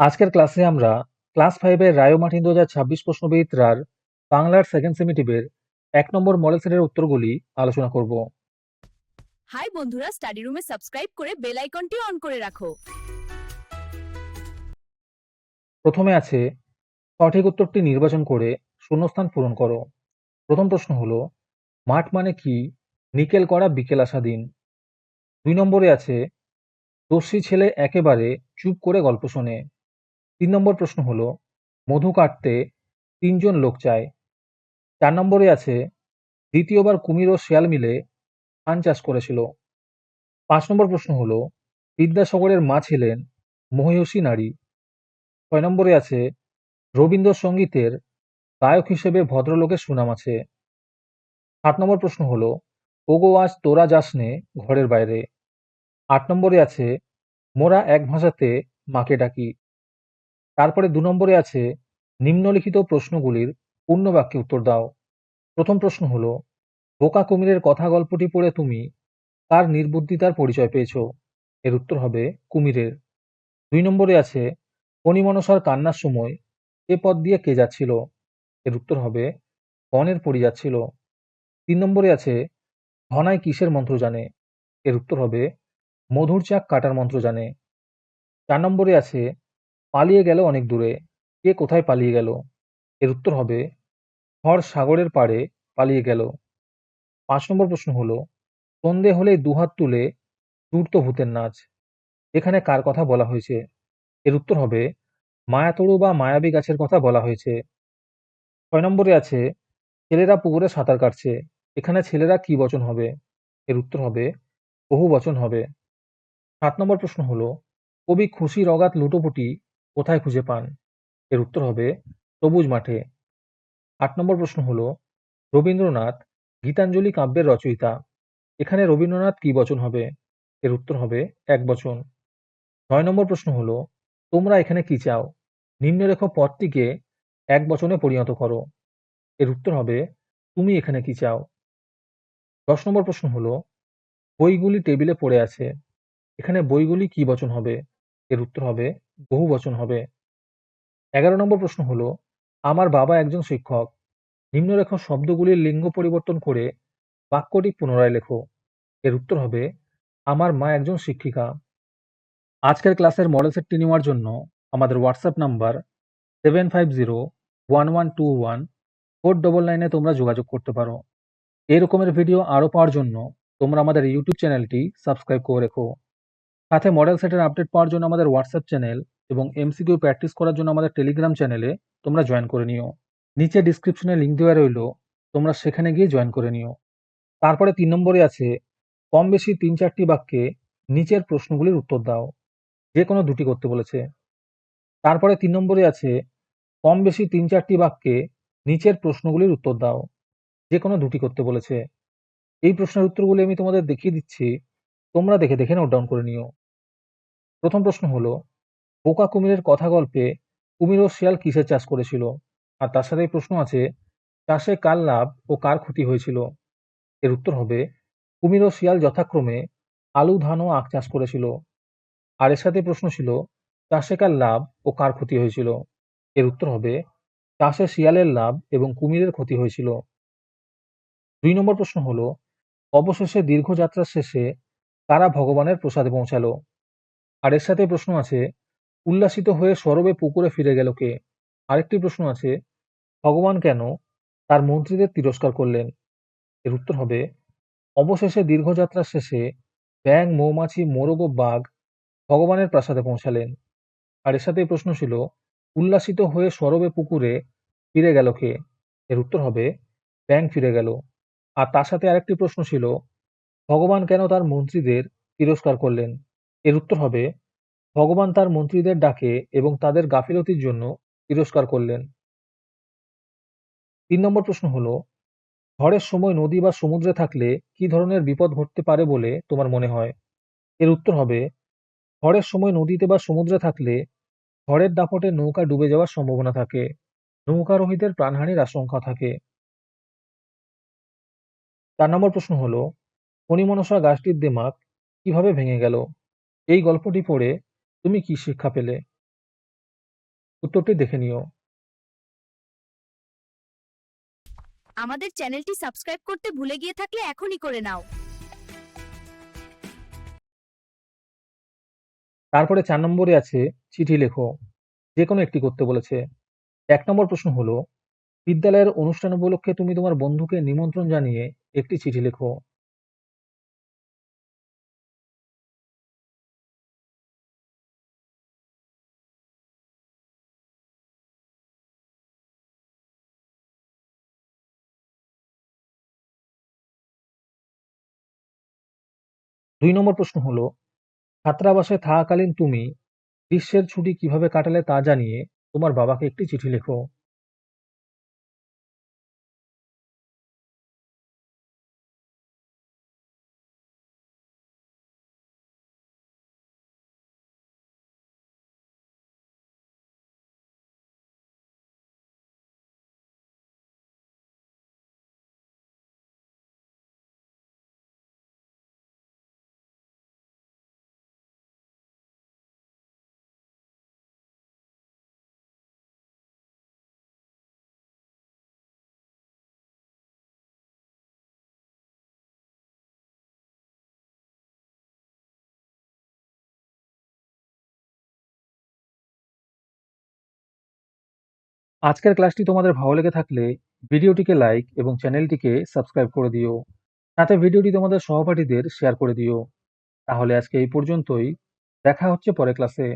আজকের ক্লাসে আমরা ক্লাস 5 এর রায় ও মার্টিন 2026 প্রশ্নবিচিত্রার বাংলার সেকেন্ড সেমিটিভের 1 নম্বর মডেল সেটের উত্তরগুলি আলোচনা করব। হাই বন্ধুরা, স্টাডি রুমে সাবস্ক্রাইব করে বেল আইকনটি অন করে রাখো। প্রথমে আছে সঠিক উত্তরটি নির্বাচন করে শূন্যস্থান পূরণ করো। প্রথম প্রশ্ন হলো মাঠ মানে কি? নিকেল করা বিকেল আসা দিন। 2 নম্বরে আছে দস্যি ছেলে একেবারে চুপ করে গল্প শোনে। 3 নম্বর প্রশ্ন হলো মধু কাটতে 3 জন লোক চায়। 4 নম্বরে আছে দ্বিতীয়বার কুমির ও শেয়াল মিলে ধান চাষ করেছিল। 5 নম্বর প্রশ্ন হলো বিদ্যাসাগরের মা ছিলেন মহিয়সী নারী। 6 নম্বরে আছে রবীন্দ্রসঙ্গীতের গায়ক হিসেবে ভদ্রলোকের সুনাম আছে। 7 নম্বর প্রশ্ন হলো ওগো আজ তোরা যাসনে ঘরের বাইরে। 8 নম্বরে আছে মোরা এক ভাষাতে মাকে ডাকি। তারপরে 2 নম্বরে আছে নিম্নলিখিত প্রশ্নগুলির পূর্ণ বাক্যে উত্তর দাও। প্রথম প্রশ্ন হলো বোকা কুমিরের কথা গল্পটি পড়ে তুমি কার নির্বুদ্ধিতার পরিচয় পেয়েছো? এর উত্তর হবে কুমিরের। 2 নম্বরে আছে ফণিমনসার কান্নার সময় এ পথ দিয়ে কে যাচ্ছিল? এর উত্তর হবে বনের পরী যাচ্ছিল। 3 নম্বরে আছে ধনাই কিসের মন্ত্র জানে? এর উত্তর হবে মধুর চাক কাটার মন্ত্র জানে। 4 নম্বরে আছে পালিয়ে গেল অনেক দূরে, কে কোথায় পালিয়ে গেল? এর উত্তর হবে থর সাগরের পাড়ে পালিয়ে গেল। 5 নম্বর প্রশ্ন হলো সন্ধে হলেই দুহাত তুলে জুড়ত ভূতের নাচ, এখানে কার কথা বলা হয়েছে? এর উত্তর হবে মায়াতরু বা মায়াবী গাছের কথা বলা হয়েছে। 6 নম্বরে আছে ছেলেরা পুকুরে সাঁতার কাটছে, এখানে ছেলেরা কি বচন হবে? এর উত্তর হবে বহু বচন হবে। 7 নম্বর প্রশ্ন হলো কবি খুশির অগাধ লুটোপুটি কোথায় খুঁজে পান? এর উত্তর হবে সবুজ মাঠে। 8 নম্বর প্রশ্ন হলো রবীন্দ্রনাথ গীতাঞ্জলি কাব্যের রচয়িতা, এখানে রবীন্দ্রনাথ কি বচন হবে? এর উত্তর হবে এক বচন। 9 নম্বর প্রশ্ন হলো তোমরা এখানে কি চাও? নিম্নরেখ পদটিকে এক বচনে পরিণত করো। এর উত্তর হবে তুমি এখানে কি চাও। 10 নম্বর প্রশ্ন হলো বইগুলি টেবিলে পড়ে আছে, এখানে বইগুলি কি বচন হবে? এর উত্তর হবে বহু বচন হবে। 11 নম্বর প্রশ্ন হলো আমার বাবা একজন শিক্ষক, নিম্নরেখ শব্দগুলির লিঙ্গ পরিবর্তন করে বাক্যটি পুনরায় লেখো। এর উত্তর হবে আমার মা একজন শিক্ষিকা। আজকের ক্লাসের মডেল সেটটি নেওয়ার জন্য আমাদের হোয়াটসঅ্যাপ নাম্বার 7501114999 তোমরা যোগাযোগ করতে পারো। এই রকমের ভিডিও আরও পাওয়ার জন্য তোমরা আমাদের ইউটিউব চ্যানেলটি সাবস্ক্রাইব করে রেখো। সাথে মডেল সেটের আপডেট পাওয়ার জন্য আমাদের হোয়াটসঅ্যাপ চ্যানেল এবং এমসিকিউ প্র্যাকটিস করার জন্য আমাদের টেলিগ্রাম চ্যানেলে তোমরা জয়েন করে নিও। নিচে ডিসক্রিপশনে লিঙ্ক দেওয়া রইলো, তোমরা সেখানে গিয়ে জয়েন করে নিও। তারপরে 3 নম্বরে আছে কম বেশি 3-4টি বাক্যে নিচের প্রশ্নগুলির উত্তর দাও, যে কোনো দুটি করতে বলেছে। তারপরে 3 নম্বরে আছে কম বেশি 3-4টি বাক্যে নিচের প্রশ্নগুলির উত্তর দাও, যে কোনো দুটি করতে বলেছে। এই প্রশ্নের উত্তরগুলি আমি তোমাদের দেখিয়ে দিচ্ছি, তোমরা দেখে দেখে নোট ডাউন করে নিও। প্রথম প্রশ্ন হলো বোকা কুমিরের কথা গল্পে কুমির ও শিয়াল কিসের চাষ করেছিল? আর তার সাথে প্রশ্ন আছে চাষে কার লাভ ও কার ক্ষতি হয়েছিল? এর উত্তর হবে কুমির ও শিয়াল যথাক্রমে আলু, ধান ও আখ চাষ করেছিল। আর এর সাথে প্রশ্ন ছিল চাষে কার লাভ ও কার ক্ষতি হয়েছিল? এর উত্তর হবে চাষে শিয়ালের লাভ এবং কুমিরের ক্ষতি হয়েছিল। 2 নম্বর প্রশ্ন হলো অবশেষে দীর্ঘ যাত্রার শেষে কারা ভগবানের প্রসাদে পৌঁছালো? আর এর সাথে প্রশ্ন আছে উল্লাসিত হয়ে সরবে পুকুরে ফিরে গেল কে? আরেকটি প্রশ্ন আছে ভগবান কেন তার মন্ত্রীদের তিরস্কার করলেন? এর উত্তর হবে অবশেষে দীর্ঘযাত্রার শেষে ব্যাঙ, মৌমাছি, মোরগ ও বাঘ ভগবানের প্রাসাদে পৌঁছালেন। আর এর সাথে প্রশ্ন ছিল উল্লাসিত হয়ে সরবে পুকুরে ফিরে গেল কে? এর উত্তর হবে ব্যাঙ ফিরে গেল। আর তার সাথে আরেকটি প্রশ্ন ছিল ভগবান কেন তার মন্ত্রীদের তিরস্কার করলেন? এর উত্তর হবে ভগবান তার মন্ত্রীদের ডাকে এবং তাদের গাফিলতির জন্য তিরস্কার করলেন। 3 নম্বর প্রশ্ন হলো ঝড়ের সময় নদী বা সমুদ্রে থাকলে কি ধরনের বিপদ ঘটতে পারে বলে তোমার মনে হয়? এর উত্তর হবে ঝড়ের সময় নদীতে বা সমুদ্রে থাকলে ঝড়ের দাপটে নৌকা ডুবে যাওয়ার সম্ভাবনা থাকে, নৌকারোহীদের প্রাণহানির আশঙ্কা থাকে। 4 নম্বর প্রশ্ন হলো ফণিমনসা গাছটির দেমাক কিভাবে ভেঙে গেল? এই গল্পটি পড়ে তুমি কি শিক্ষা পেলে? উত্তরটি দেখে নিও। আমাদের চ্যানেলটি সাবস্ক্রাইব করতে ভুলে গিয়ে থাকলে এখনই করে নাও। তারপরে 4 নম্বরে আছে চিঠি লেখো। যেকোনো একটি করতে বলেছে। 1 নম্বর প্রশ্ন হলো, বিদ্যালয়ের অনুষ্ঠান উপলক্ষে তুমি তোমার বন্ধুকে নিমন্ত্রণ জানিয়ে একটি চিঠি লেখো। 2 নম্বর প্রশ্ন হলো, ছাত্রাবাসে থাকাকালীন তুমি গ্রীষ্মের ছুটি কিভাবে কাটালে তা জানিয়ে তোমার বাবাকে একটি চিঠি লেখো। 'আজকের ক্লাসটি তোমাদের ভালো লেগে থাকলে ভিডিওটিকে লাইক এবং চ্যানেলটিকে সাবস্ক্রাইব করে দিও। সাথে ভিডিওটি তোমাদের সহপাঠীদের শেয়ার করে দিও। তাহলে আজকে এই পর্যন্তই। দেখা হচ্ছে পরের ক্লাসে।